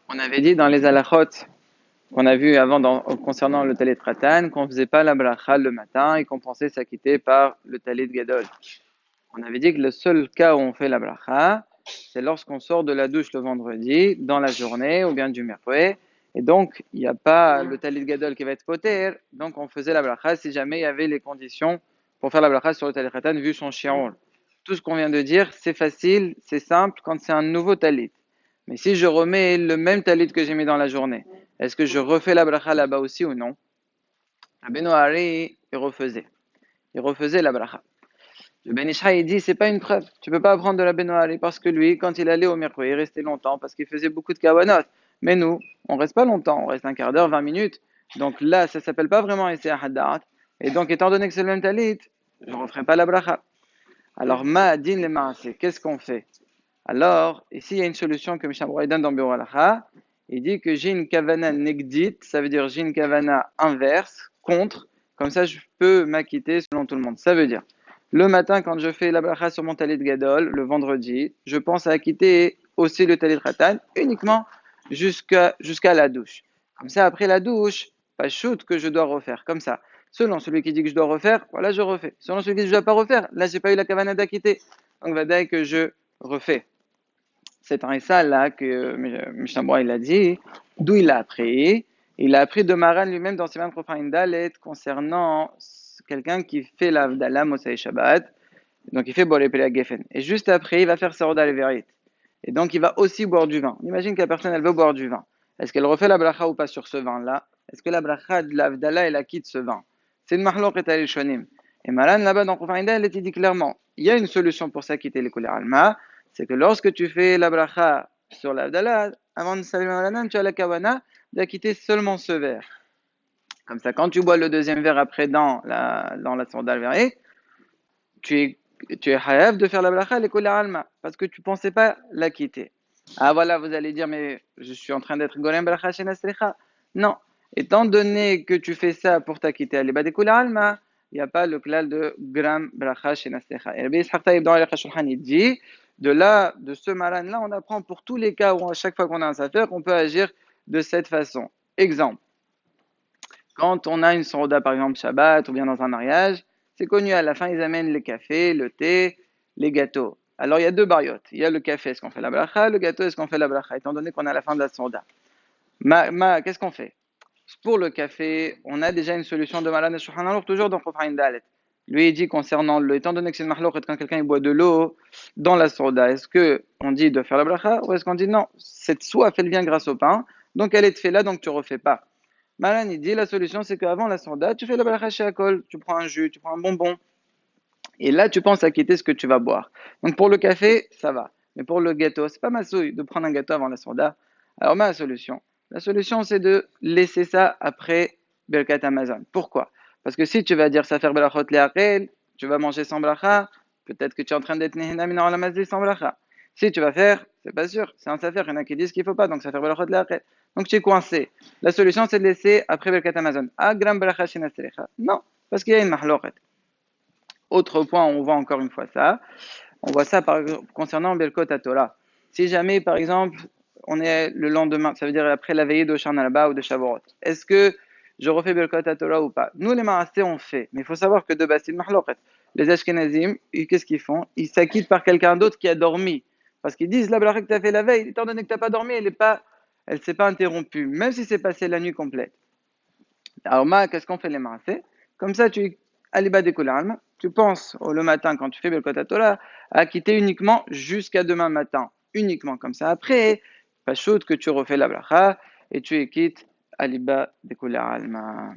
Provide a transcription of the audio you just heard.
On avait dit dans les halachot qu'on a vu avant concernant le talit ratan qu'on faisait pas la bracha le matin et qu'on pensait s'acquitter par le talit gadol. On avait dit que le seul cas où on fait la bracha, c'est lorsqu'on sort de la douche le vendredi, dans la journée ou bien du mercredi. Et donc, il n'y a pas le talit gadol qui va être poter, donc on faisait la bracha si jamais il y avait les conditions pour faire la bracha sur le talit ratan vu son shi'ur. Tout ce qu'on vient de dire, c'est facile, c'est simple quand c'est un nouveau talit. Mais si je remets le même talit que j'ai mis dans la journée, est-ce que je refais la bracha là-bas aussi ou non? Rabbeinu Hari, il refaisait la bracha. Le Ben Ishai dit c'est pas une preuve. Tu peux pas apprendre de la Ben Hari parce que lui, quand il allait au mercredi, il restait longtemps parce qu'il faisait beaucoup de kavanot. Mais nous, on reste pas longtemps, on reste un quart d'heure, 20 minutes. Donc là, ça s'appelle pas vraiment Essay Hadat. Et donc, étant donné que c'est le même talit, je ne referai pas la bracha. Alors, Ma'adin le Ma'aseh, qu'est-ce qu'on fait? Alors, ici, il y a une solution que Mishnah Berurah donne dans Biur Halacha. Il dit que j'ai une kavana negdit, ça veut dire j'ai une kavana inverse, contre, comme ça je peux m'acquitter selon tout le monde. Ça veut dire, le matin quand je fais la bracha sur mon talit gadol, le vendredi, je pense à acquitter aussi le talit ratan uniquement jusqu'à la douche. Comme ça, après la douche, pas shoot que je dois refaire, comme ça. Selon celui qui dit que je dois refaire, voilà, je refais. Selon celui qui dit que je ne dois pas refaire, là, j'ai pas eu la kavana d'acquitter. Donc, va dire que je refais. C'est un ça là que Mishnah Berurah il a dit, d'où il a appris. Il a appris de Maran lui-même dans Siman Profaim Dalet concernant quelqu'un qui fait l'Avdallah Mosai Shabbat, donc il fait Boré Pele Geffen. Et juste après, il va faire Saroda Leverit. Et donc il va aussi boire du vin. On imagine que la personne elle veut boire du vin. Est-ce qu'elle refait la bracha ou pas sur ce vin-là? Est-ce que la bracha de l'Avdallah elle quitte ce vin? C'est une mahlok et al-shonim. Et Maran là-bas dans Profaim Dalet il dit clairement, il y a une solution pour s'acquitter les couleurs alma. C'est que lorsque tu fais la bracha sur l'Avdallah, avant de saluer Malanan, tu as la kawana d'acquitter seulement ce verre. Comme ça, quand tu bois le deuxième verre après dans la sandale verrée, tu es hayav de faire la bracha l'école alma, parce que tu ne pensais pas la quitter. Ah voilà, vous allez dire, mais je suis en train d'être golem bracha chez Nasrecha. Non, étant donné que tu fais ça pour t'acquitter à l'ibad d'école alma, il n'y a pas le klal de gram bracha chez Nasrecha. Et Rabbi Yitzhak Taïb dans Al Shulchan il dit, de ce malan-là, on apprend pour tous les cas où à chaque fois qu'on a un safer, on peut agir de cette façon. Exemple, quand on a une sourda, par exemple, Shabbat ou bien dans un mariage, c'est connu, à la fin, ils amènent les cafés, le thé, les gâteaux. Alors, il y a deux bariotes. Il y a le café, est-ce qu'on fait la bracha? Le gâteau, est-ce qu'on fait la bracha? Étant donné qu'on est à la fin de la sourda. Qu'est-ce qu'on fait? Pour le café, on a déjà une solution de Malan et Shulchan Aruch, toujours dans Chofra Dalet. Lui, il dit concernant l'eau, étant donné que c'est une mahlouk, quand quelqu'un il boit de l'eau dans la sourda, est-ce qu'on dit de faire la bracha ou est-ce qu'on dit non, cette soie fait le bien grâce au pain, donc elle est faite là, donc tu ne refais pas. Malan, il dit la solution, c'est qu'avant la sourda, tu fais la bracha chez Akol, tu prends un jus, tu prends un bonbon, et là, tu penses à quitter ce que tu vas boire. Donc pour le café, ça va. Mais pour le gâteau, c'est pas ma souille de prendre un gâteau avant la sourda. Alors ma solution, la solution, c'est de laisser ça après Birkat Amazon. Pourquoi? Parce que si tu vas dire ça faire Berachot Le'achel, tu vas manger sans bracha, peut-être que tu es en train d'être Nehena Min Olam Hazeh sans bracha. Si tu vas faire, c'est pas sûr, c'est un safer, il y en a qui disent qu'il faut pas, donc ça fait Berachot Le'achel. Donc tu es coincé. La solution, c'est de laisser après Birkat Amazon. Ah, Gram Bracha Shina Serecha. Non, parce qu'il y a une mahloket. Autre point, on voit encore une fois ça. On voit ça concernant Birkot Torah. Si jamais, par exemple, on est le lendemain, ça veut dire après la veillée de Shana Rabba ou de Shavuot, est-ce que je refais Birkot Torah ou pas? Nous, les Maaseh, on fait. Mais il faut savoir que de base, c'est une mahloket. Les Ashkenazim, qu'est-ce qu'ils font? Ils s'acquittent par quelqu'un d'autre qui a dormi. Parce qu'ils disent, la bracha que tu as fait la veille, étant donné que tu n'as pas dormi, elle s'est pas interrompue, même si c'est passé la nuit complète. Alors, qu'est-ce qu'on fait les Maaseh? Comme ça, tu Aliba de Kulalm, tu penses le matin quand tu fais Belkot Torah à quitter uniquement jusqu'à demain matin, uniquement comme ça. Après, pas chaud que tu refais la bracha et tu quittes Aliba de Kulalm.